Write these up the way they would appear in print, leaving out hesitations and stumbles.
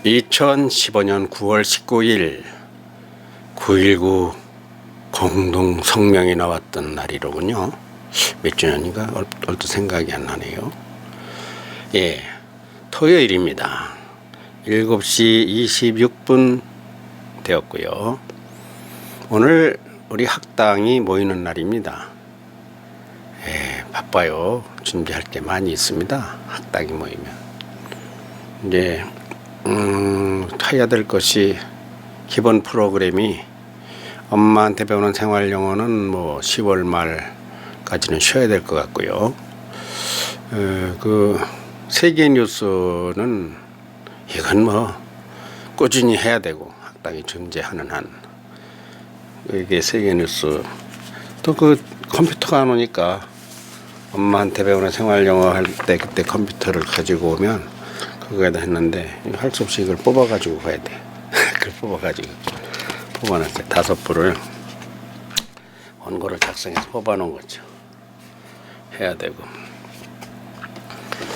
2015년 9월 19일 9.19 공동 성명이 나왔던 날이로군요. 몇 주년인가 얼핏 생각이 안 나네요. 예, 토요일입니다. 7시 26분 되었고요. 오늘 우리 학당이 모이는 날입니다. 예, 바빠요. 준비할 게 많이 있습니다. 학당이 모이면 이제 해야 될 것이 기본 프로그램이 엄마한테 배우는 생활영어는 뭐 10월 말까지는 쉬어야 될 것 같고요. 그 세계 뉴스는 이건 뭐 꾸준히 해야 되고 학당이 존재하는 한 이게 세계 뉴스 또 그 컴퓨터가 안 오니까 엄마한테 배우는 생활영어 할 때 그때 컴퓨터를 가지고 오면 그거에다 했는데 할 수 없이 이걸 뽑아가지고 가야 돼. 그걸 뽑아놨어요. 5부를 원고를 작성해서 뽑아놓은 거죠. 해야 되고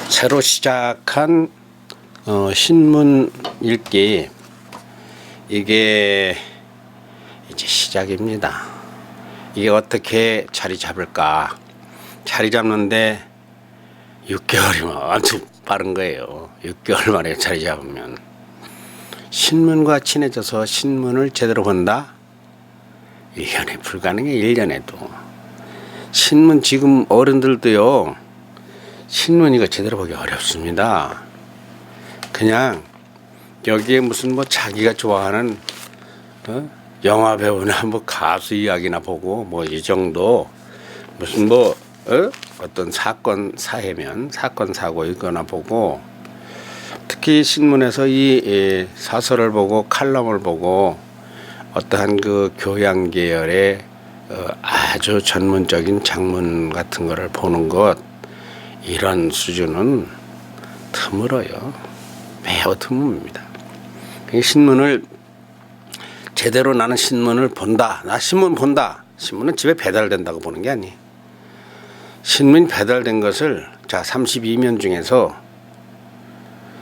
새로 시작한 신문 읽기 이게 이제 시작입니다. 이게 어떻게 자리 잡을까? 자리 잡는데 6개월이면 엄청 빠른 거예요. 6개월 만에 자리 잡으면 신문과 친해져서 신문을 제대로 본다? 1년에 불가능해. 1년에도 신문 지금 어른들도요 신문 이거 제대로 보기 어렵습니다. 그냥 여기에 무슨 뭐 자기가 좋아하는 영화 배우나 뭐 가수 이야기나 보고 뭐 이 정도 무슨 뭐 어떤 사건 사회면 사건 사고 이거나 보고 특히 신문에서 이 사설을 보고 칼럼을 보고 어떠한 그 교양 계열의 아주 전문적인 작문 같은 거를 보는 것 이런 수준은 드물어요. 매우 드뭅니다. 신문을 제대로 나는 신문을 본다. 나 신문 본다. 신문은 집에 배달된다고 보는 게 아니에요. 신문이 배달된 것을 자 32면 중에서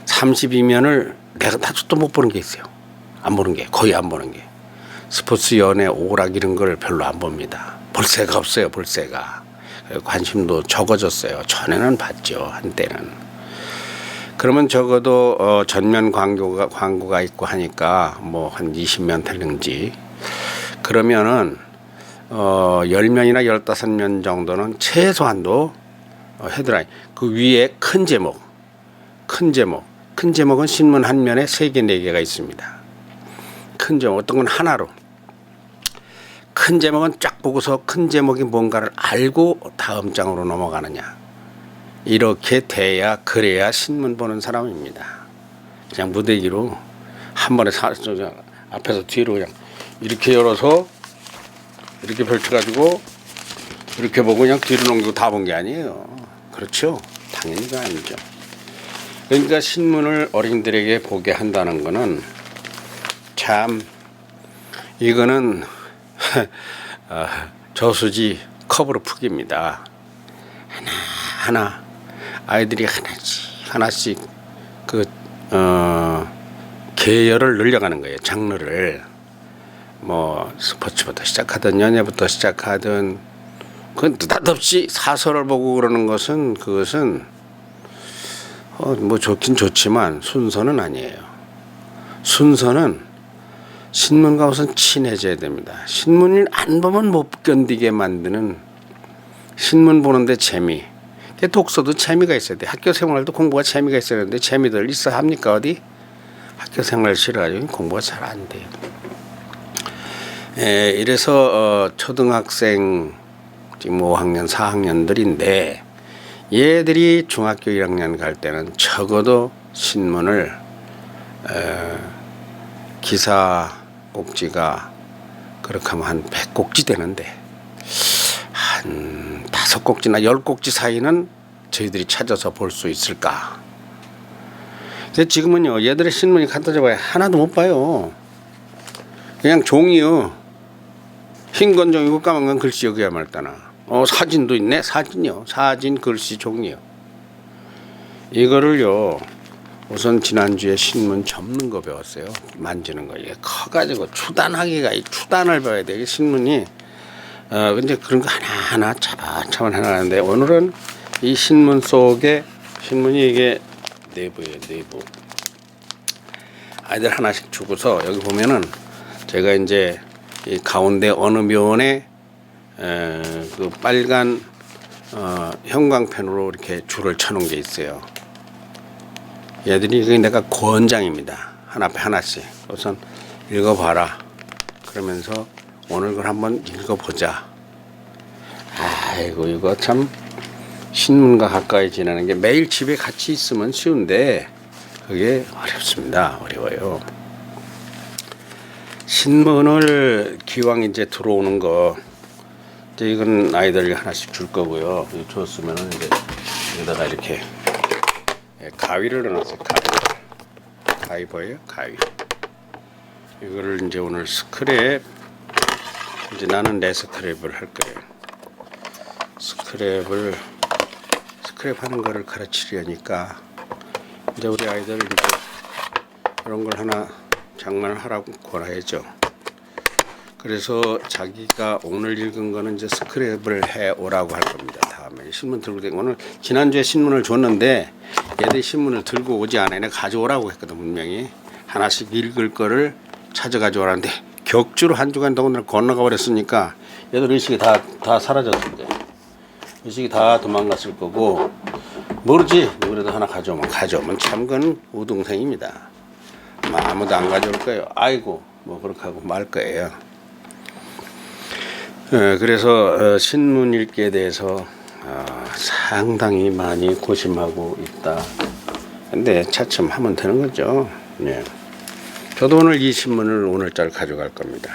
32면을 내가 다도 못 보는 게 있어요. 안 보는 게 거의 안 보는 게 스포츠 연예 오락 이런 걸 별로 안 봅니다. 볼 새가 없어요. 볼 새가 관심도 적어졌어요. 전에는 봤죠. 한때는. 그러면 적어도 전면 광고가 있고 하니까 뭐 한 20면 되는지 그러면은 10면이나 15면 정도는 최소한도 헤드라인 그 위에 큰 제목은 신문 한 면에 3개 4개가 있습니다. 큰 제목 어떤 건 하나로 큰 제목은 쫙 보고서 큰 제목이 뭔가를 알고 다음 장으로 넘어가느냐 이렇게 돼야 그래야 신문 보는 사람입니다. 그냥 무대기로 한 번에 앞에서 뒤로 그냥 이렇게 열어서 이렇게 펼쳐가지고 이렇게 보고 그냥 뒤로 넘기고 다 본 게 아니에요. 그렇죠? 당연히 그 아니죠. 그러니까 신문을 어린이들에게 보게 한다는 거는 참 이거는 저수지 컵으로 푸기입니다. 하나 아이들이 하나씩 그 계열을 늘려가는 거예요. 장르를 뭐 스포츠부터 시작하든 연예부터 시작하든 그건 느닷없이 사설을 보고 그러는 것은 그것은 뭐 좋긴 좋지만 순서는 아니에요. 순서는 신문과 우선 친해져야 됩니다. 신문을 안 보면 못 견디게 만드는 신문 보는데 재미. 독서도 재미가 있어야 돼. 학교 생활도 공부가 재미가 있어야 되는데 재미들 있어 합니까 어디? 학교 생활 싫어가지고 공부가 잘 안 돼요. 이래서 초등학생 지금 5학년 4학년들인데 얘들이 중학교 1학년 갈 때는 적어도 신문을 기사 꼭지가 그렇게 하면 한 100꼭지 되는데 한 5꼭지나 10꼭지 사이는 저희들이 찾아서 볼 수 있을까. 근데 지금은요 얘들의 신문이 갖다 줘봐야 하나도 못 봐요. 그냥 종이요. 흰 건 종이고 까만 건 글씨요. 그야말따나 사진도 있네. 사진이요. 사진 글씨 종이요. 이거를요 우선 지난주에 신문 접는 거 배웠어요. 만지는 거. 이게 커가지고 추단하기가 이 추단을 배워야 돼. 이게 신문이 근데 그런 거 하나하나 차분차분 해나가는데 오늘은 이 신문 속에 신문이 이게 내부예요. 내부. 아이들 하나씩 주고서 여기 보면은 제가 이제 이 가운데 어느 면에 그 빨간 형광펜으로 이렇게 줄을 쳐놓은 게 있어요. 얘들이 이게 내가 권장입니다. 하나 하나씩 우선 읽어봐라. 그러면서 오늘 걸 한번 읽어보자. 아이고 이거 참 신문과 가까이 지내는 게 매일 집에 같이 있으면 쉬운데 그게 어렵습니다. 어려워요. 신문을 기왕 이제 들어오는 거 이제 이건 아이들이 하나씩 줄 거고요. 줬으면은 이제 여기다가 이렇게 가위를 넣어놨어요. 가위 보여요? 가위. 이거를 이제 오늘 스크랩 이제 나는 내 스크랩을 할 거예요. 스크랩 하는 거를 가르치려니까 이제 우리 아이들 이제 그런 걸 하나 장만을 하라고 권해야죠. 그래서 자기가 오늘 읽은 거는 이제 스크랩을 해 오라고 할 겁니다. 다음에 신문 들고 댕 오늘 지난주에 신문을 줬는데 얘들이 신문을 들고 오지 않아요. 내가 가져오라고 했거든. 분명히 하나씩 읽을 거를 찾아 가져오라는데 격주로 한 주간 동안 건너가 버렸으니까 얘들 의식이 다 사라졌을 때 의식이 다 도망갔을 거고 모르지. 그래도 하나 가져오면 참 그건 우등생입니다. 아무도 안 가져올 거예요. 아이고 뭐 그렇게 하고 말 거예요. 그래서 신문 읽기에 대해서 상당히 많이 고심하고 있다. 근데 차츰 하면 되는 거죠. 네. 저도 오늘 이 신문을 오늘자를 가져갈 겁니다.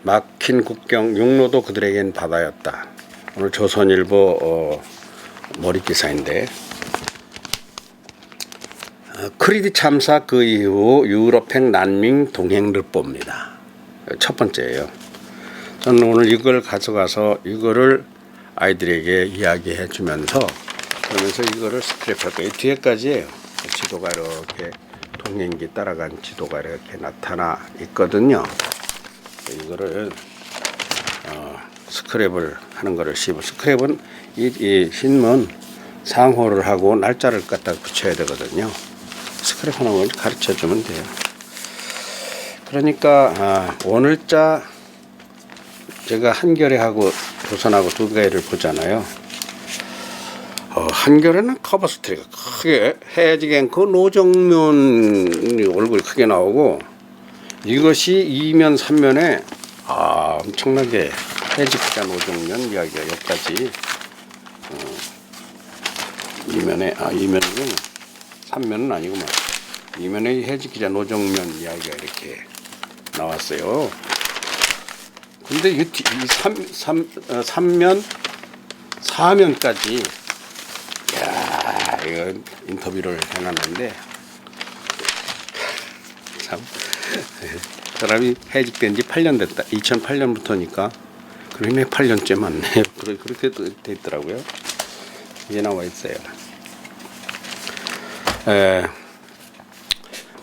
막힌 국경 육로도 그들에겐 바다였다. 오늘 조선일보 머릿기사인데 크리디 참사 그 이후 유럽행 난민 동행르보입니다. 첫 번째예요. 저는 오늘 이걸 가져가서 이거를 아이들에게 이야기해 주면서 그러면서 이거를 스크랩할 거예요. 뒤에까지예요. 지도가 이렇게 동행기 따라간 지도가 이렇게 나타나 있거든요. 이거를 스크랩을 하는 거를 스크랩은 이 신문 상호를 하고 날짜를 갖다 붙여야 되거든요. 스크랩 하는 걸 가르쳐 주면 돼요. 그러니까 오늘자 제가 한겨레하고 조선하고 두 개를 보잖아요. 한겨레는 커버 스토리가 크게 해야지 않고 노정면 얼굴이 크게 나오고 이것이 2면 3면에 엄청나게 해지 기자 노정면 이야기가 여기까지 2면은 3면은 아니구만. 2면에 해지 기자 노정면 이야기가 이렇게 나왔어요. 근데 이 3면 4면까지 이거 인터뷰를 해놨는데 참 사람이 해직된 지 8년 됐다. 2008년부터니까 그러네 8년째 맞네. 그렇게 돼 있더라고요. 이게 나와 있어요.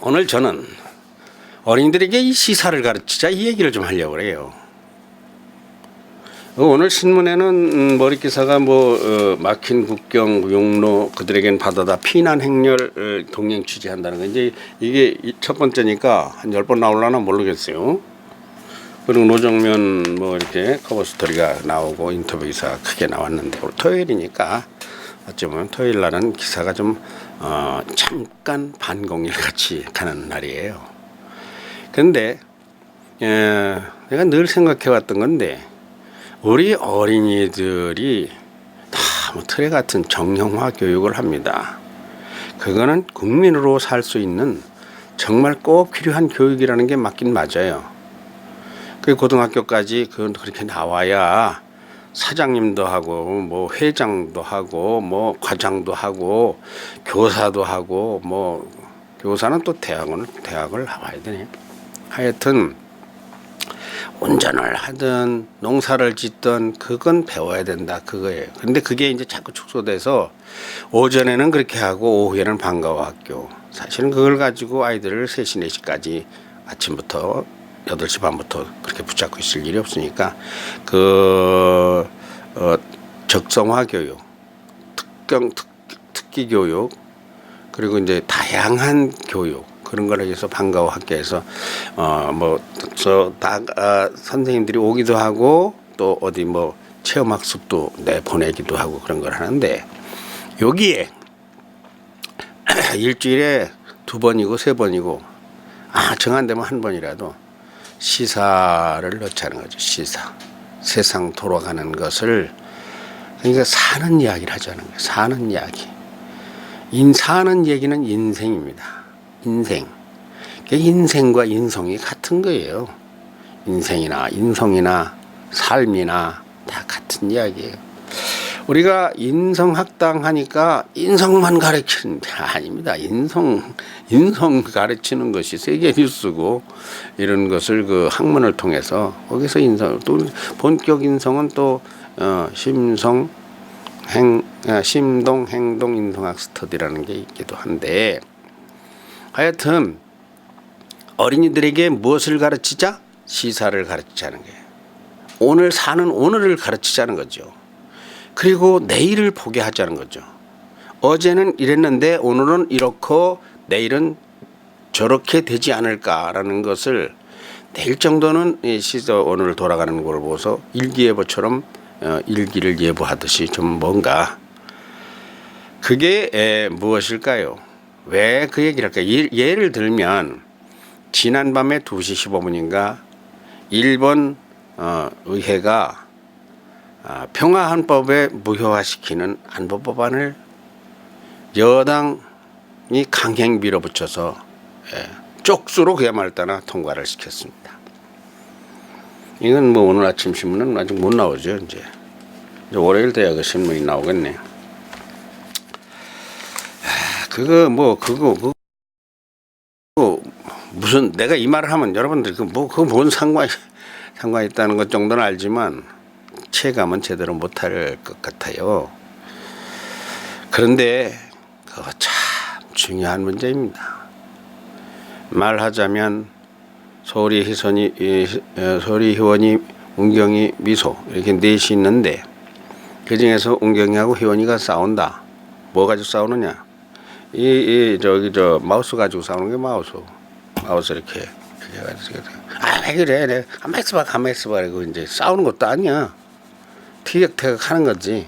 오늘 저는 어린이들에게 이 시사를 가르치자 이 얘기를 좀 하려고 그래요. 오늘 신문에는 머릿기사가 막힌 국경 육로 그들에겐 바다다 피난 행렬 동행 취재한다는 거 이제 이게 첫 번째니까 한 10번 나올라나 모르겠어요. 그리고 노정면 이렇게 커버 스토리가 나오고 인터뷰 기사가 크게 나왔는데 오늘 토요일이니까 어쩌면 토요일 날은 기사가 좀 잠깐 반공일 같이 가는 날이에요. 근데 내가 늘 생각해 왔던 건데 우리 어린이들이 다 틀에 같은 정형화 교육을 합니다. 그거는 국민으로 살 수 있는 정말 꼭 필요한 교육이라는 게 맞긴 맞아요. 그 고등학교까지 그렇게 나와야 사장님도 하고 회장도 하고 과장도 하고 교사도 하고 교사는 또 대학을 나와야 되네. 하여튼 운전을 하든 농사를 짓든 그건 배워야 된다 그거예요. 근데 그게 이제 자꾸 축소돼서 오전에는 그렇게 하고 오후에는 방과후 학교 사실은 그걸 가지고 아이들을 3시 4시까지 아침부터 8시 반부터 그렇게 붙잡고 있을 일이 없으니까 적성화 교육, 특기 교육, 그리고 이제 다양한 교육 그런 거를 해서 방과후 학교에서 선생님들이 오기도 하고 또 어디 뭐 체험학습도 내보내기도 하고 그런 걸 하는데, 여기에 일주일에 2번이고 3번이고 정한되면 1번이라도 시사를 넣자는 거죠. 시사. 세상 돌아가는 것을, 그러니까 사는 이야기를 하자는 거예요. 사는 이야기. 사는 얘기는 인생입니다. 인생. 인생과 인성이 같은 거예요. 인생이나 인성이나 삶이나 다 같은 이야기예요. 우리가 인성학당 하니까 인성만 가르치는 게 아닙니다. 인성 가르치는 것이 세계 뉴스고, 이런 것을 그 학문을 통해서 거기서 또 본격 인성은 또 심동 행동 인성학 스터디라는 게 있기도 한데, 하여튼 어린이들에게 무엇을 가르치자? 시사를 가르치자는 거예요. 오늘 사는 오늘을 가르치자는 거죠. 그리고 내일을 보게 하자는 거죠. 어제는 이랬는데 오늘은 이렇고 내일은 저렇게 되지 않을까라는 것을 내일 정도는 오늘 돌아가는 걸 보고서 일기예보처럼 일기를 예보하듯이 좀 뭔가, 그게 무엇일까요? 왜 그 얘기를 할까요? 예를 들면 지난밤에 2시 15분인가 일본 의회가 평화헌법에 무효화시키는 안보법안을 여당이 강행 밀어붙여서 쪽수로 그야말로 통과를 시켰습니다. 이건 뭐 오늘 아침 신문은 아직 못 나오죠. 이제 월요일 돼야 그 신문이 나오겠네. 그거 무슨, 내가 이 말을 하면 여러분들 그거 뭔 상관이 있다는 것 정도는 알지만 체감은 제대로 못할 것 같아요. 그런데 그거 참 중요한 문제입니다. 말하자면 서울이 희원이, 운경이, 미소 이렇게 넷이 있는데, 그 중에서 운경이하고 희원이가 싸운다. 뭐 가지고 싸우느냐? 마우스 가지고 싸우는 게 마우스 이렇게 해가지고 왜 그래? 내가 가만히 있어봐. 이거 이제 싸우는 것도 아니야. 티격태격 하는 거지.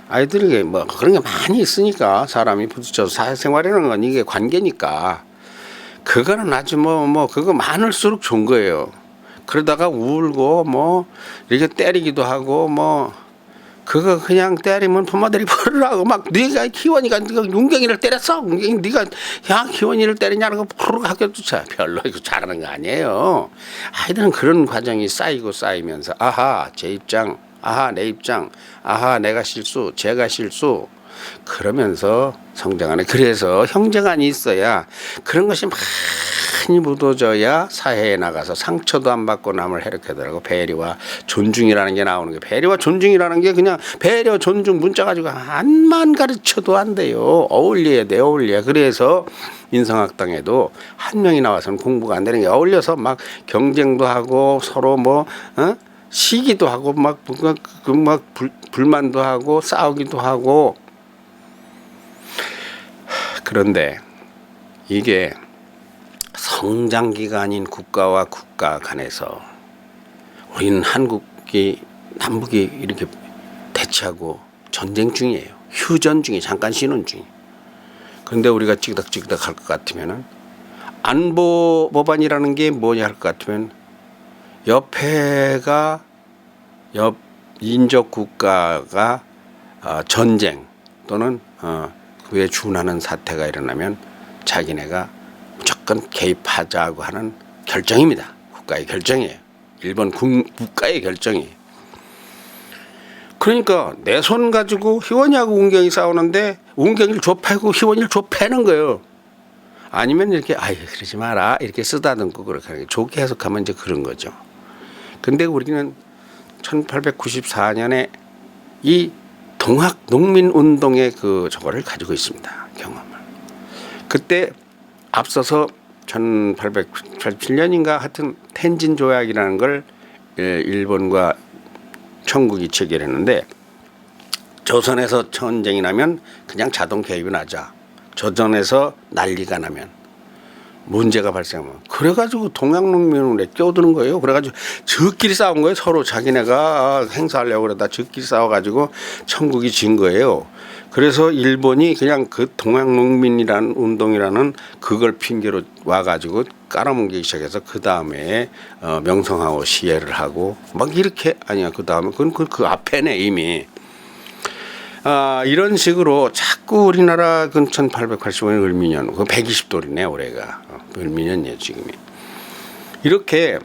아이들에게 뭐 그런 게 많이 있으니까, 사람이 부딪혀서 사회생활이라는 건 이게 관계니까, 그거는 아주 그거 많을수록 좋은 거예요. 그러다가 울고 이렇게 때리기도 하고 그거 그냥 때리면 부모들이 버르라고 네가 희원이가 운경이를 때렸어. 운경이 네가 희원이를 때리냐고 부르르 학교 쫓아. 별로 이거 잘하는 거 아니에요. 아이들은 그런 과정이 쌓이면서 제 입장, 내 입장, 내가 실수, 제가 실수, 그러면서 성장하네. 그래서 형제간이 있어야, 그런 것이 많이 묻어져야 사회에 나가서 상처도 안 받고 남을 해롭게더라고. 배려와 존중이라는 게 나오는 게, 배려와 존중이라는 게 그냥 배려, 존중 문자 가지고 안만 가르쳐도 안 돼요. 어울려야 돼, 어울려. 그래서 인성학당에도 한 명이 나와서는 공부가 안 되는 게, 어울려서 경쟁도 하고 서로 시기도 하고 불만도 하고 싸우기도 하고. 그런데 이게 성장기가 아닌 국가와 국가 간에서, 우리는 한국이 남북이 이렇게 대치하고 전쟁 중이에요. 휴전 중에, 잠깐 쉬는 중이에요. 그런데 우리가 찌그덕찌그덕 할 것 같으면은, 안보 법안이라는 게 뭐냐 할 것 같으면, 옆에가 인접 국가가 전쟁 또는 그에 준하는 사태가 일어나면 자기네가 무조건 개입하자고 하는 결정입니다. 국가의 결정이에요. 일본 국가의 결정이에요. 그러니까 내 손 가지고 희원이하고 운경이 싸우는데 운경이를 좁혀고 희원이를 좁혀는 거예요. 아니면 이렇게 그러지 마라 이렇게 쓰다듬고 그렇게 하는 게, 좋게 해석하면 이제 그런 거죠. 근데 우리는 1894년에 이 동학 농민운동의 저거를 가지고 있습니다. 경험을. 그때 앞서서 1887년인가 하여튼 텐진 조약이라는 걸 일본과 청국이 체결했는데, 조선에서 전쟁이 나면 그냥 자동 개입이 나자, 조선에서 난리가 나면 문제가 발생하면, 그래가지고 동양농민에 끼어드는 거예요. 그래가지고 저끼리 싸운 거예요. 서로 자기네가 행사하려고 그러다 저끼리 싸워가지고 청국이 진 거예요. 그래서 일본이 그냥 그 동양농민이라는 운동이라는 그걸 핑계로 와가지고 깔아뭉개기 시작해서 그 다음에 명성하고 시해를 하고 막 이렇게, 아니야, 그 다음에 그건 그 앞에네 이미. 이런 식으로 자꾸 우리나라 그 1885년 을미년, 그 120돌이네 올해가. 을미년이에요 지금이. 이렇게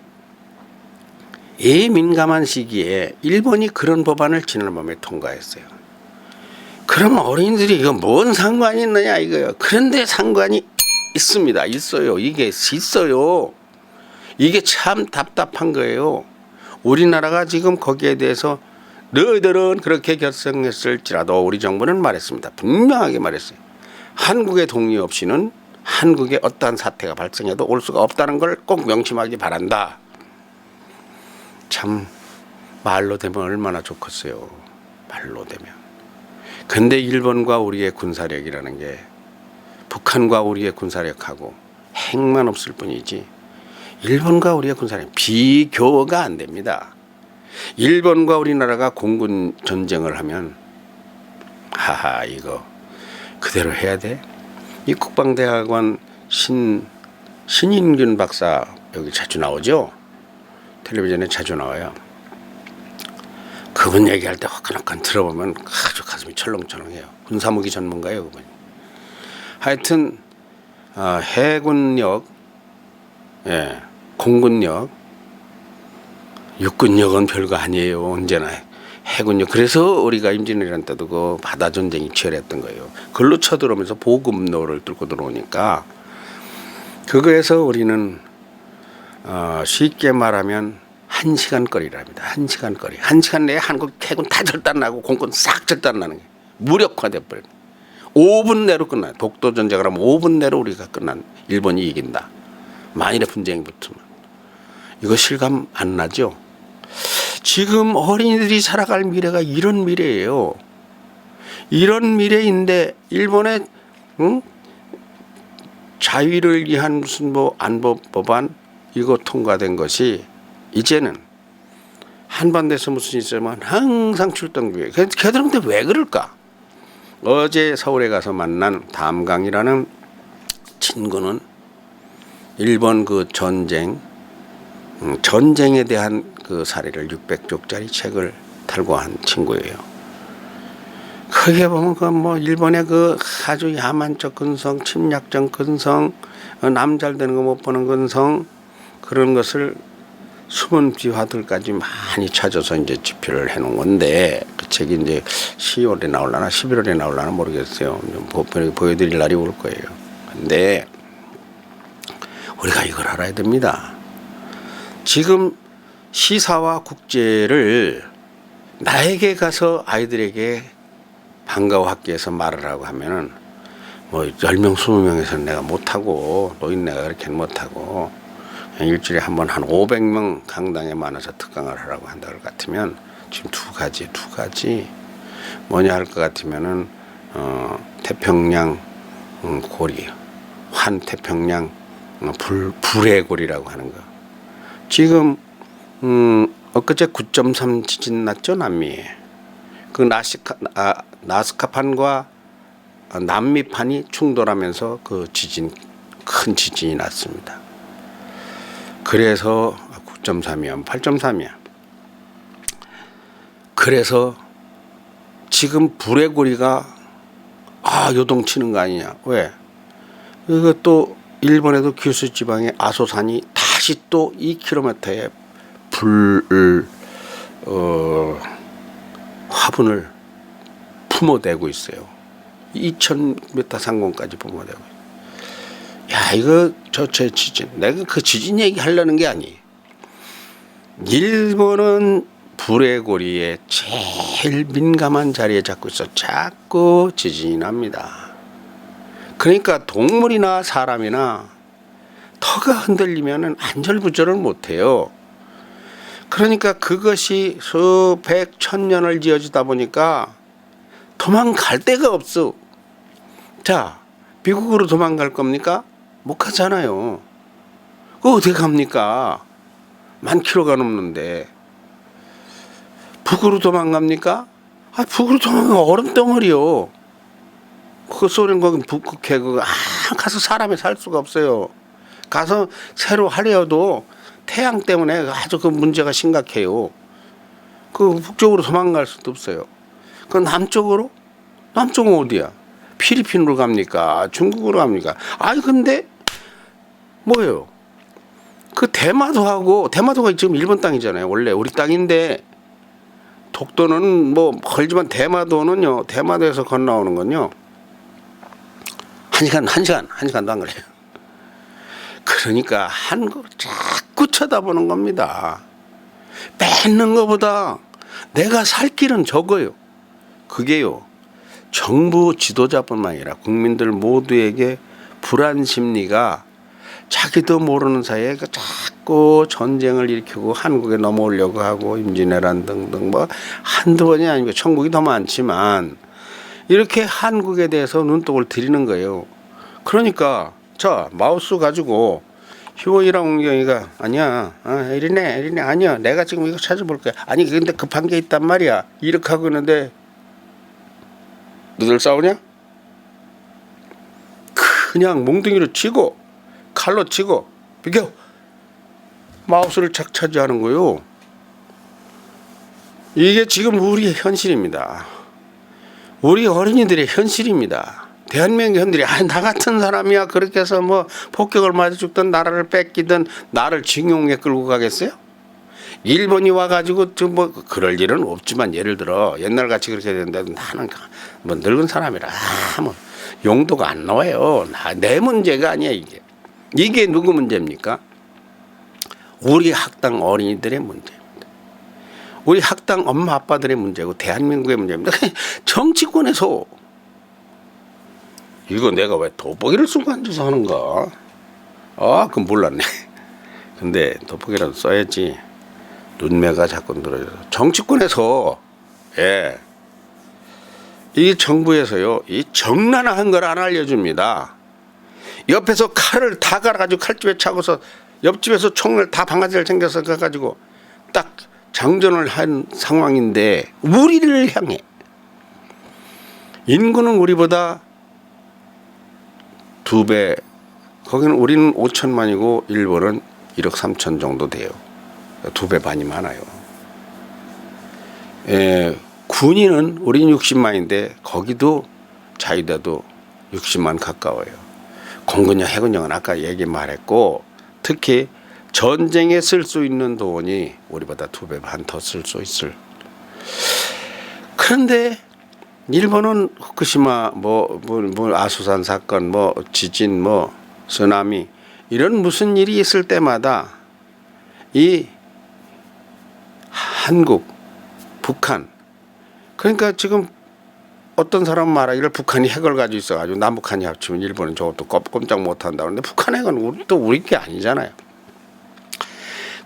민감한 시기에 일본이 그런 법안을 지난밤에 통과했어요. 그러면 어린이들이 이거 뭔 상관이 있느냐 이거요. 그런데 상관이 있습니다. 있어요. 이게 있어요. 이게 참 답답한 거예요. 우리나라가 지금 거기에 대해서 너희들은 그렇게 결정했을지라도 우리 정부는 말했습니다. 분명하게 말했어요. 한국의 동의 없이는 한국에 어떠한 사태가 발생해도 올 수가 없다는 걸 꼭 명심하기 바란다. 참 말로 되면 얼마나 좋겠어요. 말로 되면. 근데 일본과 우리의 군사력이라는 게 북한과 우리의 군사력하고 핵만 없을 뿐이지, 일본과 우리의 군사력 비교가 안 됩니다. 일본과 우리나라가 공군 전쟁을 하면 하하 이거 그대로 해야 돼. 이 국방대학원 신인균 박사 여기 자주 나오죠. 텔레비전에 자주 나와요. 그분 얘기할 때 화끈화끈 들어보면 아주 가슴이 철렁철렁해요. 군사무기 전문가예요 그분이. 하여튼 해군력, 공군력, 육군력은 별거 아니에요. 언제나 해군력. 그래서 우리가 임진왜란 때도 그 바다 전쟁이 치열했던 거예요. 그걸로 쳐들어오면서 보급로를 뚫고 들어오니까, 그거에서 우리는 쉽게 말하면 1시간 거리랍니다. 1시간 거리. 1시간 내에 한국 해군 다 절단나고 공군 싹 절단나는 게 무력화돼 버려요. 5분 내로 끝나요. 독도 전쟁을 하면 5분 내로 우리가 끝난, 일본이 이긴다. 만일에 분쟁이 붙으면. 이거 실감 안 나죠? 지금 어린이들이 살아갈 미래가 이런 미래예요. 이런 미래인데 일본의 자위를 위한 무슨 뭐 안보 법안 이거 통과된 것이 이제는 한반도에서 무슨 일이 있으면 항상 출동주의. 걔들은 근데 왜 그럴까? 어제 서울에 가서 만난 담강이라는 친구는 일본 그 전쟁에 대한 그 사례를 600쪽짜리 책을 탈고한 친구예요. 크게 보면 그 뭐 일본의 그 아주 야만적 근성, 침략적 근성, 남 잘 되는 거 못 보는 근성, 그런 것을 숨은 비화들까지 많이 찾아서 이제 집필을 해놓은 건데, 그 책이 이제 10월에 나올라나 11월에 나올라나 모르겠어요. 보여드릴 날이 올 거예요. 근데 우리가 이걸 알아야 됩니다. 지금 시사와 국제를 나에게 가서 아이들에게 방과후 학교에서 말을 하고 하면은 뭐 10명 20명에서 내가 못하고, 노인네가 그렇게는 못하고, 일주일에 한 번 한 500명 강당에 많아서 특강을 하라고 한다 것 같으면 지금 두 가지 뭐냐 할 것 같으면은 태평양 고리, 환태평양 불의 고리라고 하는 거. 지금 엊그제 9.3 지진 났죠, 남미에. 그 나스카판과 남미판이 충돌하면서 그 큰 지진이 났습니다. 그래서 9.3이야, 8.3이야. 그래서 지금 불의 고리가 요동치는 거 아니냐. 왜? 이것도 일본에도 규슈 지방의 아소산이 다시 또 2km의 화분을 품어대고 있어요. 2000m 상공까지 품어대고 있어요. 야, 이거 저체 지진. 내가 그 지진 얘기 하려는 게 아니. 일본은 불의 고리에 제일 민감한 자리에 자꾸 있어. 자꾸 지진이 납니다. 그러니까 동물이나 사람이나 터가 흔들리면은 안절부절을 못해요. 그러니까 그것이 수백 천년을 지어지다 보니까 도망갈 데가 없어. 자, 미국으로 도망갈 겁니까? 못 가잖아요. 그거 어떻게 갑니까? 10,000km가 넘는데. 북으로 도망갑니까? 아, 북으로 도망가면 얼음덩어리요. 그 소련 거기 북극해 그거 가서 사람이 살 수가 없어요. 가서 새로 하려도 태양 때문에 아주 그 문제가 심각해요. 그 북쪽으로 도망갈 수도 없어요. 그 남쪽으로? 남쪽은 어디야? 필리핀으로 갑니까? 중국으로 갑니까? 아니 근데 뭐예요? 그 대마도가 지금 일본 땅이잖아요. 원래 우리 땅인데 독도는 뭐 걸지만 대마도는요. 대마도에서 건너오는 건요. 1시간도 안 걸려요. 그러니까 한국을 자꾸 쳐다보는 겁니다. 뺏는 것보다 내가 살 길은 적어요. 그게요. 정부 지도자뿐만 아니라 국민들 모두에게 불안 심리가 자기도 모르는 사이에 자꾸 전쟁을 일으키고 한국에 넘어오려고 하고 임진왜란 등등 뭐 한두 번이 아니고 천국이 더 많지만 이렇게 한국에 대해서 눈독을 들이는 거예요. 그러니까 자 마우스 가지고 희원이랑 웅경이가 아니야 에리네 아니야 내가 지금 이거 찾아볼 거야. 아니 근데 급한 게 있단 말이야. 이렇게 하고 있는데 너들 싸우냐? 그냥 몽둥이로 치고 칼로 치고 비켜 마우스를 착 차지하는 거요. 이게 지금 우리의 현실입니다. 우리 어린이들의 현실입니다. 대한민국 현들이 나 같은 사람이야 그렇게 해서 뭐 폭격을 맞아 죽든 나라를 뺏기든 나를 징용에 끌고 가겠어요? 일본이 와가지고 뭐 그럴 일은 없지만 예를 들어 옛날같이 그렇게 되는데 나는 뭐 늙은 사람이라 뭐 용도가 안 나와요. 내 문제가 아니야 이게. 이게 누구 문제입니까? 우리 학당 어린이들의 문제입니다. 우리 학당 엄마 아빠들의 문제고 대한민국의 문제입니다. 정치권에서 이거 내가 왜 돋보기를 쓰고 앉아서 하는가? 그건 몰랐네. 근데 돋보기라도 써야지. 눈매가 자꾸 늘어져서 정치권에서 이 정부에서요 이 정난한 걸 안 알려줍니다. 옆에서 칼을 다 갈아가지고 칼집에 차고서 옆집에서 총을 다 방아지를 챙겨서 가가지고 딱 장전을 한 상황인데 우리를 향해 인구는 우리보다 2배 거기는 우리는 5천만이고 일본은 1억 3천 정도 돼요. 2배 반이 많아요. 군인은 우리는 60만인데 거기도 자유대도 60만 가까워요. 공군력 해군력은 아까 얘기 말했고 특히 전쟁에 쓸 수 있는 돈이 우리보다 2배 반 더 쓸 수 있을. 그런데 일본은 후쿠시마 뭐 아수산 사건 뭐 지진 뭐 쓰나미 이런 무슨 일이 있을 때마다 이 한국 북한 그러니까 지금 어떤 사람은 말하기를 북한이 핵을 가지고 있어가지고 남북한이 합치면 일본은 저것도 꼼짝 못한다 그러는데 북한 핵은 또 우리 게 아니잖아요.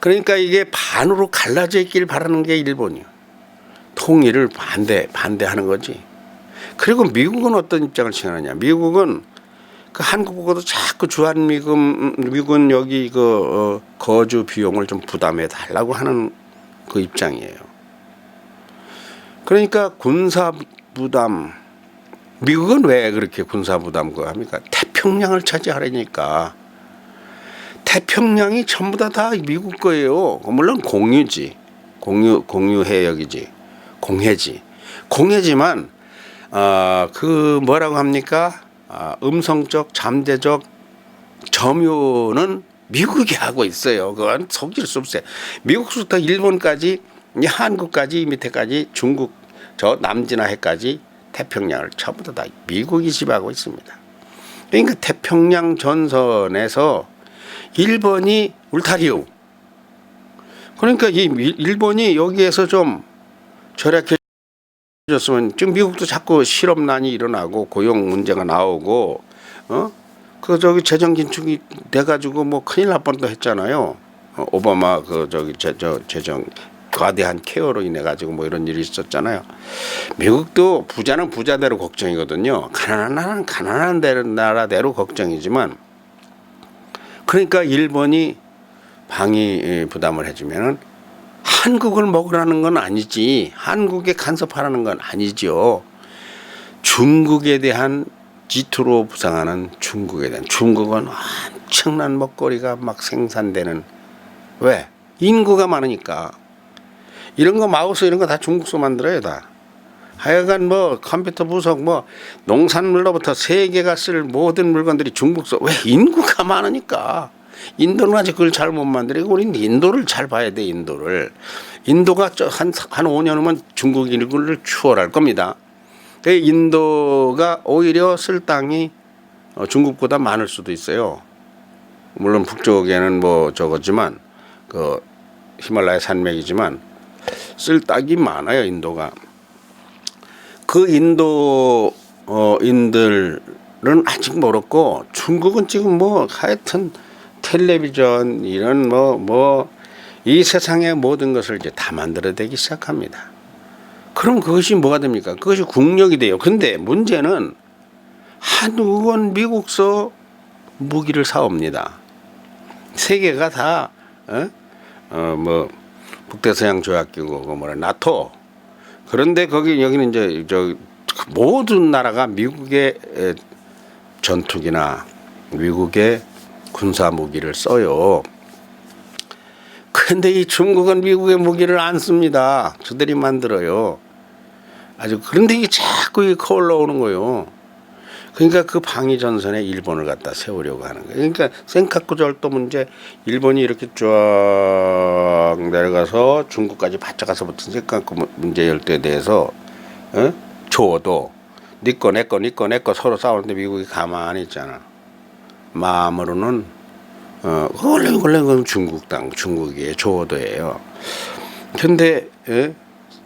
그러니까 이게 반으로 갈라져 있길 바라는 게 일본이요. 통일을 반대하는 거지. 그리고 미국은 어떤 입장을 취하느냐. 미국은 그 한국 보고도 자꾸 미군 여기 거주 비용을 좀 부담해 달라고 하는 그 입장이에요. 그러니까 군사 부담 미국은 왜 그렇게 군사 부담 그거 합니까? 태평양을 차지하려니까. 태평양이 전부 다 미국 거예요. 물론 공유지. 공유 해역이지. 공해지만 그 뭐라고 합니까? 음성적 잠재적 점유는 미국이 하고 있어요. 그건 속일 수 없어요. 미국부터 일본까지 한국까지 밑에까지 중국 저 남진해까지 태평양을 전부 다 미국이 지배하고 있습니다. 그러니까 태평양 전선에서 일본이 울타리요. 그러니까 이 일본이 여기에서 좀 절약해 줬으면 지금 미국도 자꾸 실업난이 일어나고 고용 문제가 나오고 그 저기 재정 긴축이 돼가지고 뭐 큰일 날 뻔도 했잖아요. 오바마 그 저기 재정 과대한 케어로 인해 가지고 뭐 이런 일이 있었잖아요. 미국도 부자는 부자대로 걱정이거든요. 가난한 나라는 가난한 나라대로 걱정이지만, 그러니까 일본이 방위 부담을 해주면은 한국을 먹으라는 건 아니지, 한국에 간섭하라는 건 아니죠. 중국에 대한 지투로 부상하는 중국에 대한, 중국은 엄청난 먹거리가 막 생산되는, 왜? 인구가 많으니까. 이런 거 마우스 이런 거 다 중국서 만들어요 다. 하여간 뭐 컴퓨터 부속 뭐 농산물로부터 세계가 쓸 모든 물건들이 중국서. 왜? 인구가 많으니까. 인도는 아직 그걸 잘 못 만들고, 우리는 인도를 잘 봐야 돼. 인도가 한 5년 후면 중국 인구를 추월할 겁니다. 인도가 오히려 쓸 땅이 중국보다 많을 수도 있어요. 물론 북쪽에는 뭐 저거지만 그 히말라야 산맥이지만 쓸 땅이 많아요 인도가. 그 인들은 아직 멀었고, 중국은 지금 뭐 하여튼 텔레비전 이런 이 세상의 모든 것을 이제 다 만들어내기 시작합니다. 그럼 그것이 뭐가 됩니까? 그것이 국력이 돼요. 근데 문제는 한국은 미국서 무기를 사옵니다. 세계가 다 뭐 북대서양 조약기구 나토. 그런데 여기는 이제 모든 나라가 미국의 전투기나 미국의 군사 무기를 써요. 그런데 이 중국은 미국의 무기를 안 씁니다. 저들이 만들어요. 아주. 그런데 이게 자꾸 올라오는 거예요. 그러니까 그 방위 전선에 일본을 갖다 세우려고 하는 거예요. 그러니까 센카쿠 절도 문제, 일본이 이렇게 쫙 내려가서 중국까지 바짝 가서 붙은 센카쿠 문제 열도에 대해서 줘도 니꺼 내꺼 서로 싸우는데 미국이 가만히 있잖아. 마음으로는 원래 그건 중국이에요. 조어도예요. 근데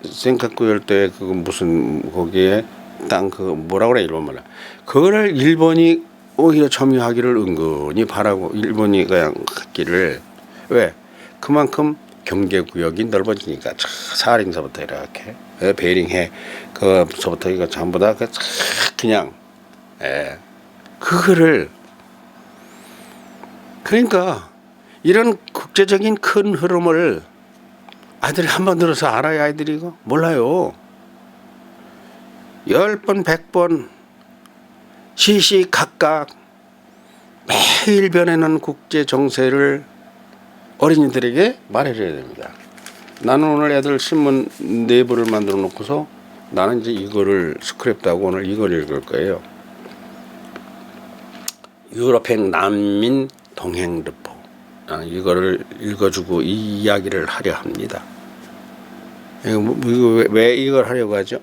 센카쿠 열도에 그 무슨 거기에 땅 뭐라 그래 일본 말로, 그거를 일본이 오히려 점유하기를 은근히 바라고, 일본이 그냥 갖기를. 왜? 그만큼 경계구역이 넓어지니까. 사링서부터 이렇게 베링해 그서부터 이거 전부 다 그냥 그거를. 그러니까 이런 국제적인 큰 흐름을 아이들이 한번 들어서 알아야 아이들이 이거 몰라요. 10번 100번 시시각각 매일 변하는 국제 정세를 어린이들에게 말해줘야 됩니다. 나는 오늘 애들 신문 내부를 만들어 놓고서 나는 이제 이거를 스크랩도 하고 오늘 이걸 읽을 거예요. 유럽행 난민 동행르포. 나는 이거를 읽어주고 이 이야기를 하려 합니다. 이거 왜 이걸 하려고 하죠?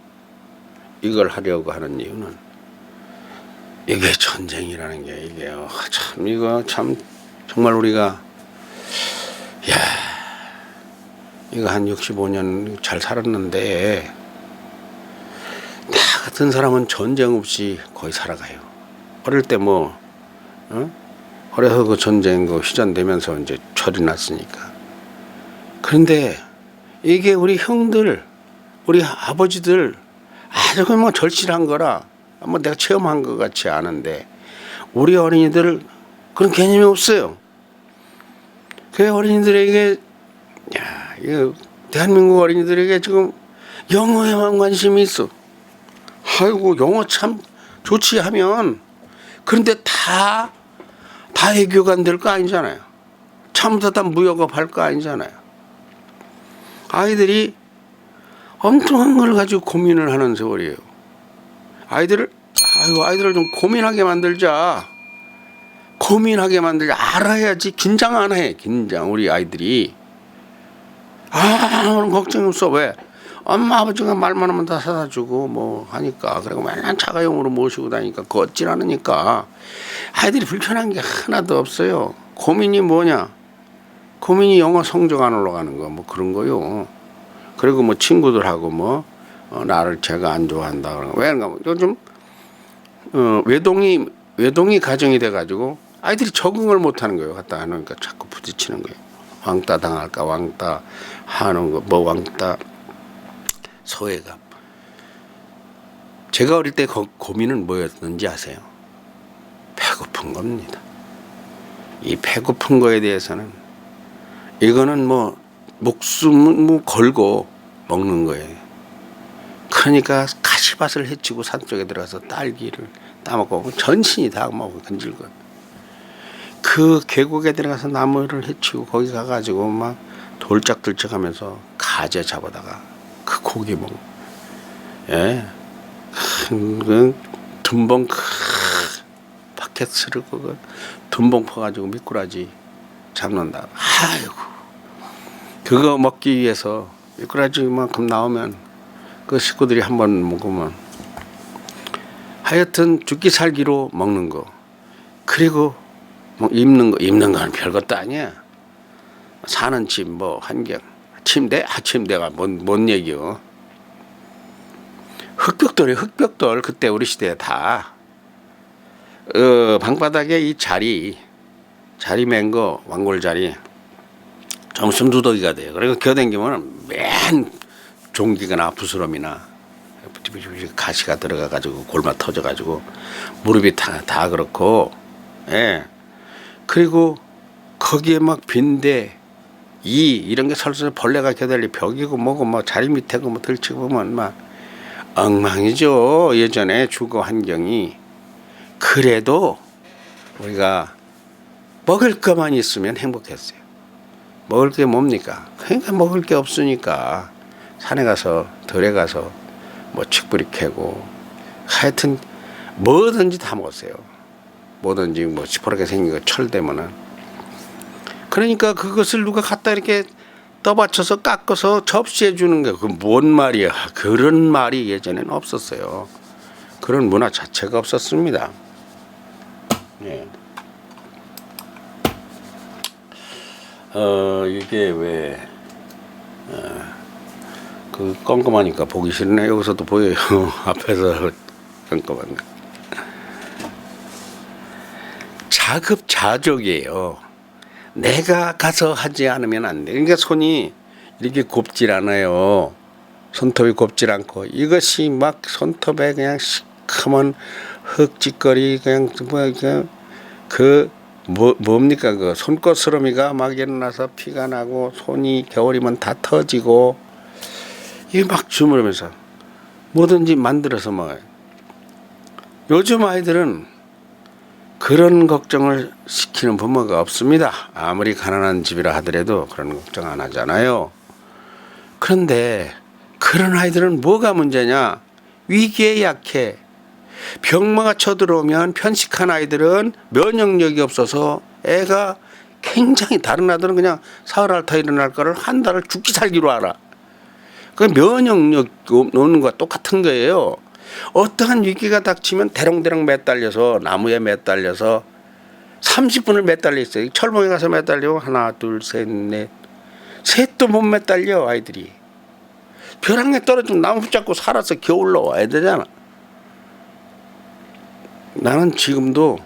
이걸 하려고 하는 이유는 이게 전쟁이라는 게 이게요. 참 이거 참 정말 우리가 이거 한 65년 잘 살았는데 나 같은 사람은 전쟁 없이 거의 살아가요. 어릴 때 어려서 그 전쟁 휴전되면서 이제 철이 났으니까. 그런데 이게 우리 형들, 우리 아버지들 아주 절실한 거라 내가 체험한 것 같지 않은데 우리 어린이들 그런 개념이 없어요. 그 어린이들에게 이거 대한민국 어린이들에게 지금 영어에만 관심이 있어. 아이고 영어 참 좋지 하면, 그런데 다 애교가 안 될 거 아니잖아요. 처음부터 다 무역업 할 거 아니잖아요. 아이들이 엉뚱한 걸 가지고 고민을 하는 세월이에요. 아이들을 좀 고민하게 만들자. 알아야지. 긴장 안 해. 우리 아이들이. 아무런 걱정이 없어. 왜? 엄마 아버지가 말만 하면 다 사다 주고 하니까. 그리고 맨날 자가용으로 모시고 다니니까 걷질 않으니까 아이들이 불편한 게 하나도 없어요. 고민이 뭐냐? 고민이 영어 성적 안 올라가는 거 그런 거요. 그리고 친구들하고 나를 제가 안 좋아한다 그런 거. 왜 그런가? 요즘 외동이 외동이 가정이 돼가지고 아이들이 적응을 못하는 거예요. 갖다 하니까 자꾸 부딪히는 거예요. 왕따 당할까 왕따 하는 거 뭐 왕따 소외감. 제가 어릴 때 고민은 뭐였는지 아세요? 배고픈 겁니다. 이 배고픈 거에 대해서는 이거는 뭐 목숨을 걸고 먹는 거예요. 그러니까 가시밭을 헤치고 산속에 들어가서 딸기를 따먹고 전신이 다 먹고 건질거려. 그 계곡에 들어가서 나무를 헤치고 거기 가가지고 막 돌짝들짝하면서 가재 잡아다가 그 고기 먹고, 예, 그 둔봉 바켓으로 그거 둔봉 퍼가지고 미꾸라지 잡는다. 아이고, 그거 먹기 위해서 미꾸라지만큼 나오면 그 식구들이 한번 먹으면 하여튼 죽기 살기로 먹는 거. 그리고 뭐 입는 거는 별것도 아니야. 사는 집 뭐 환경 침대 침대가 뭔 얘기요. 흙벽돌 그때 우리 시대에 다 방바닥에 이 자리 맨 거 왕골 자리 점심 두더기가 돼요. 그리고 겨댕기면 맨 종기거나 부스럼이나 가시가 들어가 가지고 골마 터져 가지고 무릎이 다 그렇고, 예. 그리고 거기에 막 빈대 이런 게 설설 벌레가 겨달리 벽이고 뭐고 뭐 자리 밑에고 뭐 들치고 보면 막 엉망이죠. 예전에 주거 환경이. 그래도 우리가 먹을 것만 있으면 행복했어요. 먹을 게 뭡니까? 그러니까 먹을 게 없으니까 산에 가서 들에 가서 뭐 칡뿌리 캐고 하여튼 뭐든지 다 먹었어요. 뭐든지 뭐 시퍼렇게 생긴 거 철되면은. 그러니까 그것을 누가 갖다 이렇게 떠받쳐서 깎아서 접시해 주는 게 그 뭔 말이야. 그런 말이 예전에는 없었어요. 그런 문화 자체가 없었습니다. 예. 이게 왜 그 껌껌하니까 보기 싫네. 여기서도 보여요. 앞에서 껌껌한 거. 자급자족이에요. 내가 가서 하지 않으면 안 돼. 그러니까 손이 이렇게 곱질 않아요. 손톱이 곱질 않고 이것이 막 손톱에 그냥 시커먼 흙짓거리 그냥 뭡니까 그 손꽃스러미가 막 일어나서 피가 나고 손이 겨울이면 다 터지고 이게 막 주무르면서 뭐든지 만들어서 먹어요. 요즘 아이들은 그런 걱정을 시키는 부모가 없습니다. 아무리 가난한 집이라 하더라도 그런 걱정 안 하잖아요. 그런데 그런 아이들은 뭐가 문제냐? 위기에 약해. 병마가 쳐들어오면 편식한 아이들은 면역력이 없어서 애가 굉장히 다른 아들은 그냥 사흘 앓다 일어날 거를 한 달을 죽기 살기로 알아. 그 면역력 없는 거와 똑같은 거예요. 어떠한 위기가 닥치면 대롱대롱 매달려서 나무에 매달려서 30분을 매달려 있어요. 철봉에 가서 매달리고 하나 둘 셋 넷 셋도 못 매달려 아이들이. 벼랑에 떨어지면 나무 붙잡고 살아서 겨울로 와야 되잖아. 나는 지금도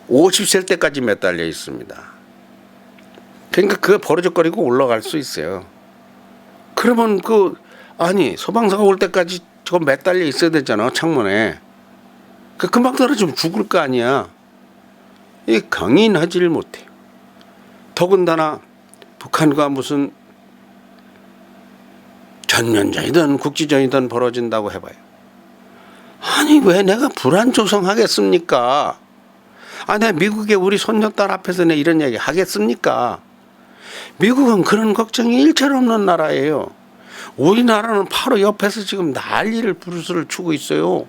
50살 때까지 매달려 있습니다. 그러니까 그거 버르적거리고 올라갈 수 있어요. 그러면 아니 소방서가 올 때까지 저거 매달려 있어야 되잖아. 창문에. 금방 떨어지면 죽을 거 아니야. 이게 강인하지를 못해요. 더군다나 북한과 무슨 전면전이든 국지전이든 벌어진다고 해봐요. 아니 왜 내가 불안 조성하겠습니까? 내가 미국에 우리 손녀딸 앞에서 내 이런 얘기 하겠습니까? 미국은 그런 걱정이 일절 없는 나라예요. 우리나라는 바로 옆에서 지금 난리를 부르스를 추고 있어요.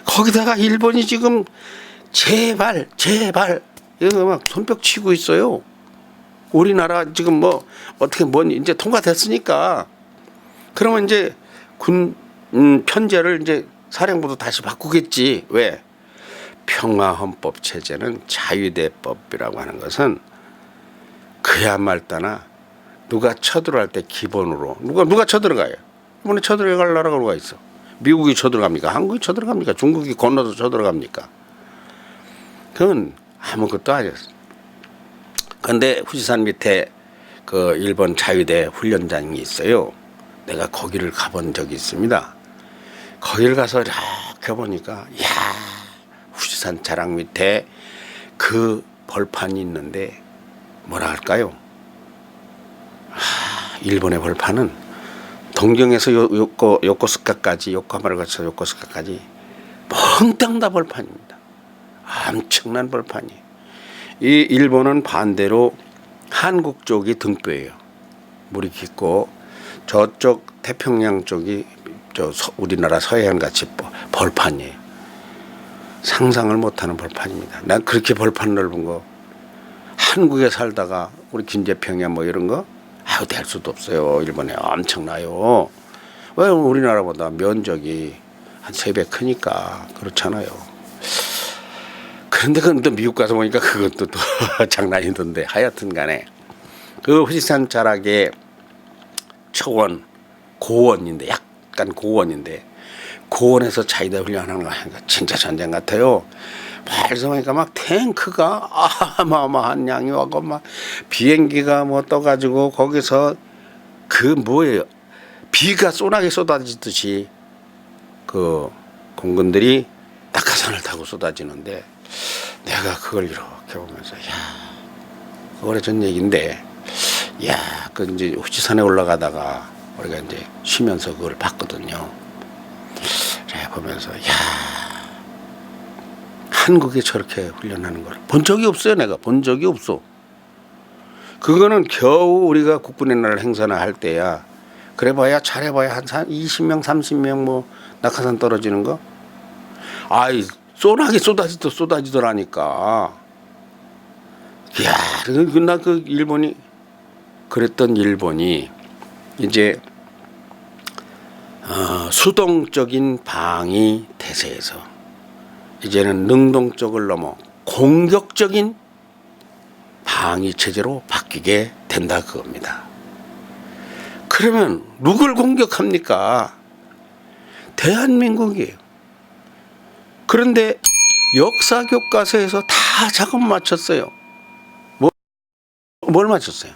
거기다가 일본이 지금 제발 이거 막 손뼉 치고 있어요. 우리나라 지금 뭐 어떻게 이제 통과됐으니까 그러면 이제 군 편제를 이제 사령부도 다시 바꾸겠지. 왜? 평화헌법 체제는 자유대법이라고 하는 것은 그야말따나 누가 쳐들어갈 때 기본으로 누가 쳐들어가요? 이번에 쳐들어갈 나라가 누가 있어? 미국이 쳐들어갑니까? 한국이 쳐들어갑니까? 중국이 건너서 쳐들어갑니까? 그건 아무것도 아니었어. 근데 후지산 밑에 그 일본 자위대 훈련장이 있어요. 내가 거기를 가본 적이 있습니다. 거기를 가서 이렇게 보니까 야, 후지산 자락 밑에 그 벌판이 있는데 뭐라 할까요? 일본의 벌판은 동경에서 요코스카까지, 요코하마를 거쳐서 요코스카까지 몽땅 다 벌판입니다. 엄청난 벌판이. 이 일본은 반대로 한국 쪽이 등뼈예요. 물이 깊고 저쪽 태평양 쪽이 우리나라 서해안 같이 벌판이에요. 상상을 못하는 벌판입니다. 난 그렇게 벌판 넓은 거 한국에 살다가 우리 김제평야 뭐 이런 거 될 수도 없어요. 일본에 엄청나요. 왜 우리나라보다 면적이 한 3배 크니까 그렇잖아요. 그런데 그건 또 미국 가서 보니까 그것도 또 장난이던데 하여튼 간에 그 후지산 자락의 초원 고원인데 약간 고원인데 고원에서 자위대 훈련하는 거 하니까 진짜 전쟁 같아요. 발서 보니까 막 탱크가 어마어마한 양이 와고 막 비행기가 뭐 떠가지고 거기서 그 뭐예요 비가 쏘나게 쏟아지듯이 그 공군들이 낙하산을 타고 쏟아지는데 내가 그걸 이렇게 보면서 오래전 얘기인데 그 이제 후지산에 올라가다가 우리가 이제 쉬면서 그걸 봤거든요. 그래 보면서 한국에 저렇게 훈련하는 걸 본 적이 없어요. 내가 본 적이 없어. 그거는 겨우 우리가 국군의 날 행사나 할 때야 그래봐야 잘해봐야 한 20명 30명 뭐 낙하산 떨어지는 거 쏘나게 쏟아지더라니까. 나 그 일본이 그랬던 일본이 이제 수동적인 방위 태세에서 이제는 능동적을 넘어 공격적인 방위 체제로 바뀌게 된다 그겁니다. 그러면 누굴 공격합니까? 대한민국이에요. 그런데 역사 교과서에서 다 작업 맞췄어요. 뭘 맞췄어요?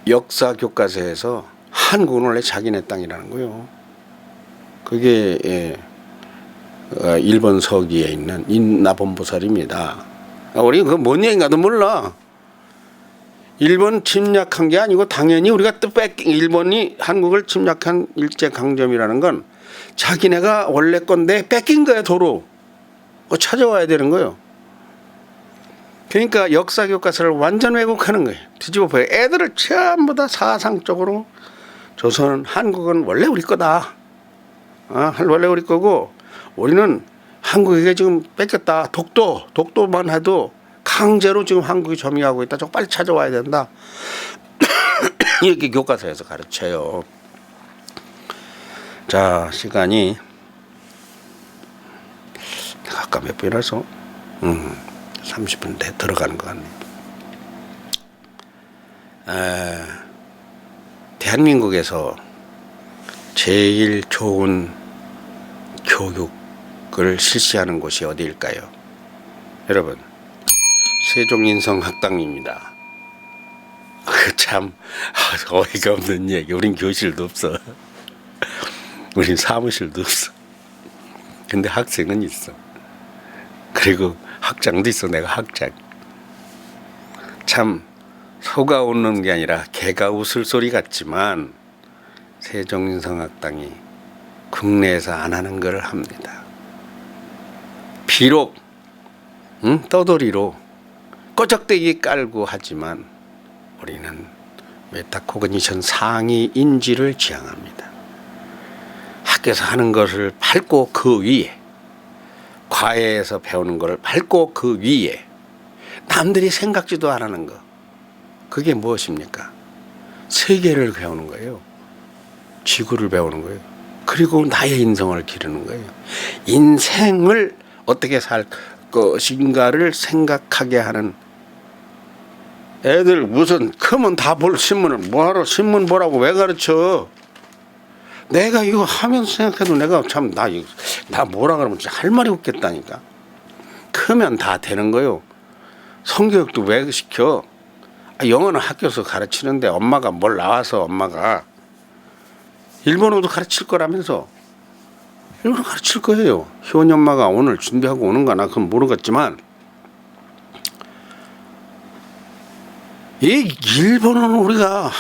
역사 교과서에서 한국은 원래 자기네 땅이라는 거예요. 그게 일본 서기에 있는 인나본보살입니다. 우리 그 뭔 얘기인가도 몰라. 일본 침략한 게 아니고 당연히 우리가 또 일본이 한국을 침략한 일제강점이라는 건 자기네가 원래 건데 뺏긴 거야 도로. 찾아와야 되는 거예요. 그러니까 역사 교과서를 완전 왜곡하는 거예요. 뒤집어 보여. 애들을 전부 다 사상적으로 조선 한국은 원래 우리 거다. 원래 우리 거고 우리는 한국에게 지금 뺏겼다. 독도만 해도 강제로 지금 한국이 점유하고 있다. 저거 빨리 찾아와야 된다. 이렇게 교과서에서 가르쳐요. 자, 시간이 아까 몇 분이라서 30분 돼 들어가는 것 같네. 대한민국에서 제일 좋은 교육을 실시하는 곳이 어디일까요? 여러분, 세종인성학당입니다. 참 어이가 없는 얘기. 우린 교실도 없어. 우린 사무실도 없어. 근데 학생은 있어. 그리고 학장도 있어. 내가 학장. 참 소가 웃는 게 아니라 개가 웃을 소리 같지만 세종인성학당이 국내에서 안 하는 걸 합니다. 비록 떠돌이로 꼬적대기 깔고 하지만 우리는 메타코그니션 상위 인지를 지향합니다. 학교에서 하는 것을 밟고 그 위에, 과외에서 배우는 것을 밟고 그 위에, 남들이 생각지도 안 하는 것, 그게 무엇입니까? 세계를 배우는 거예요. 지구를 배우는 거예요. 그리고 나의 인성을 기르는 거예요. 인생을 어떻게 살 것인가를 생각하게 하는. 애들 무슨 크면 다 볼 신문을 뭐하러 신문 보라고 왜 가르쳐? 내가 이거 하면서 생각해도 내가 참 나 뭐라 그러면 진짜 할 말이 없겠다니까. 크면 다 되는 거요. 성교육도 왜 시켜? 영어는 학교에서 가르치는데 엄마가 뭘 나와서 엄마가 일본어도 가르칠 거라면서. 일본어 가르칠 거예요. 희원이 엄마가 오늘 준비하고 오는가 나 그건 모르겠지만 이 일본어는 우리가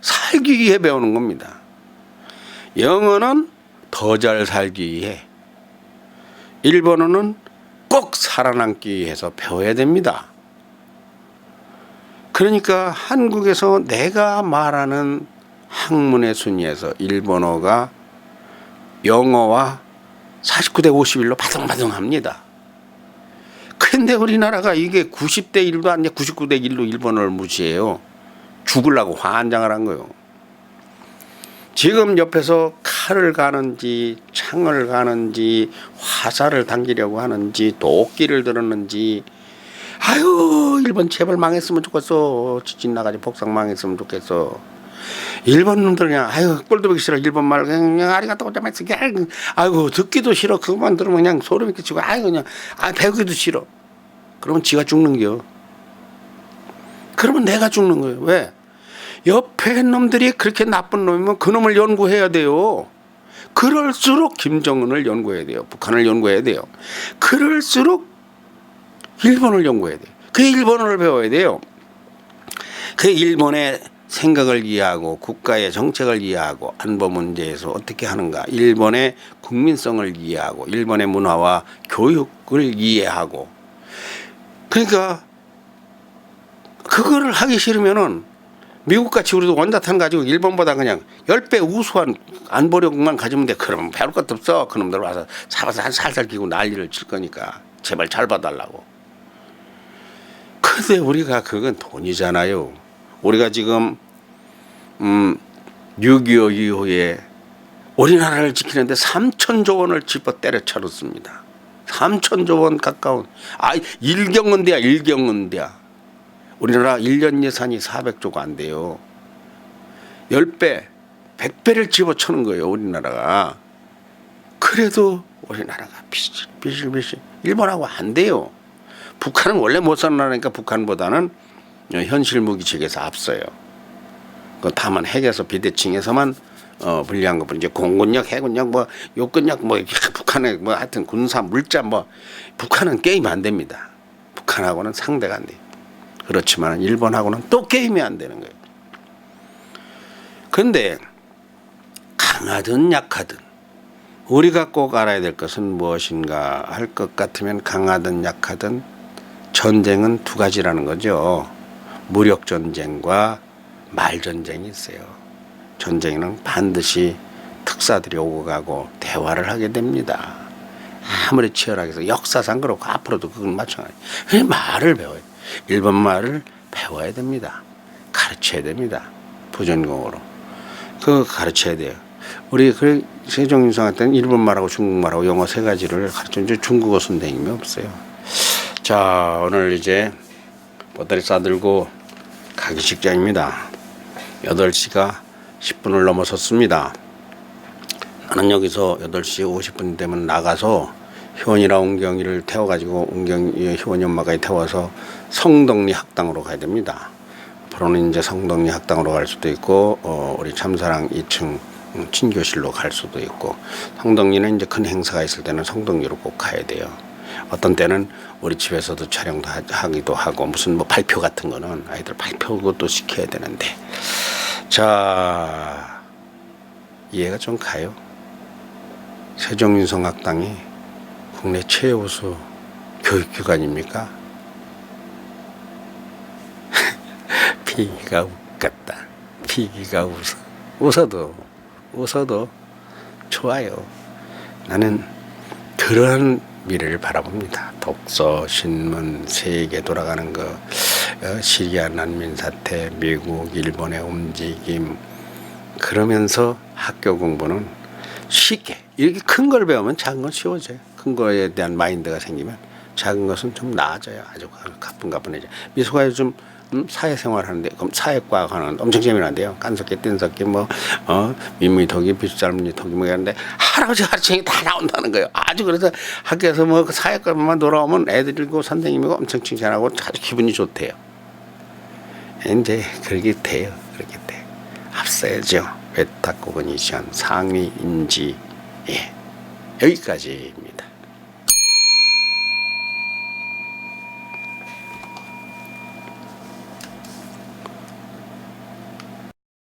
살기 위해 배우는 겁니다. 영어는 더 잘 살기 위해, 일본어는 꼭 살아남기 위해서 배워야 됩니다. 그러니까 한국에서 내가 말하는 학문의 순위에서 일본어가 영어와 49대 51로 바등바등합니다. 근데 우리나라가 이게 90대 1도 아니야 99대 1로 일본어를 무시해요. 죽으려고 환장을 한 거예요. 지금 옆에서 칼을 가는지 창을 가는지 화살을 당기려고 하는지 도끼를 들었는지 아유 일본 제발 망했으면 좋겠어. 지진 나가지 복상 망했으면 좋겠어. 일본 놈들 그냥 아유 꼴도 보기 싫어. 일본 말 그냥 아리가또 고자마스 아이고 듣기도 싫어. 그것만 들으면 그냥 소름이 끼치고 아유 그냥 배우기도 싫어. 그러면 지가 죽는겨. 그러면 내가 죽는 거예요. 왜? 옆에 놈들이 그렇게 나쁜 놈이면 그 놈을 연구해야 돼요. 그럴수록 김정은을 연구해야 돼요. 북한을 연구해야 돼요. 그럴수록 일본을 연구해야 돼요. 그 일본어를 배워야 돼요. 그 일본의 생각을 이해하고 국가의 정책을 이해하고 안보 문제에서 어떻게 하는가, 일본의 국민성을 이해하고 일본의 문화와 교육을 이해하고. 그러니까 그거를 하기 싫으면은 미국같이 우리도 원자탄 가지고 일본보다 그냥 10배 우수한 안보력만 가지면 돼. 그러면 배울 것도 없어. 그놈들 와서 잡아서 살살 끼고 난리를 칠 거니까 제발 잘 봐달라고. 근데 우리가 그건 돈이잖아요. 우리가 지금 6.25 이후에 우리나라를 지키는데 3천조 원을 집어 때려쳐놓습니다. 3천조 원 가까운. 일경은대야 일경은대야. 우리나라 1년 예산이 400조가 안 돼요. 10배, 100배를 집어쳐는 거예요, 우리나라가. 그래도 우리나라가 비실비실. 일본하고 안 돼요. 북한은 원래 못 사는 나라니까 북한보다는 현실 무기 체계에서 앞서요. 다만 핵에서 비대칭에서만 불리한 것뿐. 이제 공군력, 해군력, 요근력, 북한의 하여튼 군사, 물자 북한은 게임 안 됩니다. 북한하고는 상대가 안 돼요. 그렇지만 일본하고는 또 게임이 안 되는 거예요. 그런데 강하든 약하든 우리가 꼭 알아야 될 것은 무엇인가 할 것 같으면 강하든 약하든 전쟁은 두 가지라는 거죠. 무력전쟁과 말전쟁이 있어요. 전쟁에는 반드시 특사들이 오고 가고 대화를 하게 됩니다. 아무리 치열하게 해서 역사상 그렇고 앞으로도 그건 마찬가지예요. 말을 배워요. 일본 말을 배워야 됩니다. 가르쳐야 됩니다. 부전공으로. 그거 가르쳐야 돼요. 우리 세종인상할 때는 일본말하고 중국말하고 영어 세 가지를 가르쳤는데 중국어 선생님이 없어요. 자, 오늘 이제 보따리 싸들고 가기 직전입니다. 8시가 10분을 넘어섰습니다. 나는 여기서 8시 50분 되면 나가서 효원이랑 웅경이를 태워가지고 효원이 엄마가 태워서 성덕리 학당으로 가야 됩니다. 앞으로는 이제 성덕리 학당으로 갈 수도 있고 우리 참사랑 2층 친교실로 갈 수도 있고, 성덕리는 이제 큰 행사가 있을 때는 성덕리로 꼭 가야 돼요. 어떤 때는 우리 집에서도 촬영도 하기도 하고 무슨 발표 같은 거는 아이들 발표도 시켜야 되는데, 자, 이해가 좀 가요. 세종인성학당이 국내 최우수 교육기관입니까? 피기가 웃겼다. 피기가 웃어도 좋아요. 나는 그런 미래를 바라봅니다. 독서, 신문, 세계 돌아가는 거, 시리아 난민 사태, 미국, 일본의 움직임, 그러면서 학교 공부는 쉽게, 이렇게 큰 걸 배우면 작은 건 쉬워져요. 큰 거에 대한 마인드가 생기면 작은 것은 좀 나아져요. 아주 가뿐가뿐해져. 미소가 요즘 사회생활 하는데 그럼 사회과학 하는 엄청 재미난데요. 깐석기 뗀석기 민무이토기 비수잘무이토기 뭐 이런데 할아버지 가르치는 게 다 나온다는 거예요. 아주 그래서 학교에서 뭐 그 사회과만 돌아오면 애들이고 선생님이고 엄청 칭찬하고 아주 기분이 좋대요. 이제 그렇게 돼요. 그렇게 돼. 앞서야죠. 외탁고건이시한 상위인지. 예. 여기까지입니다.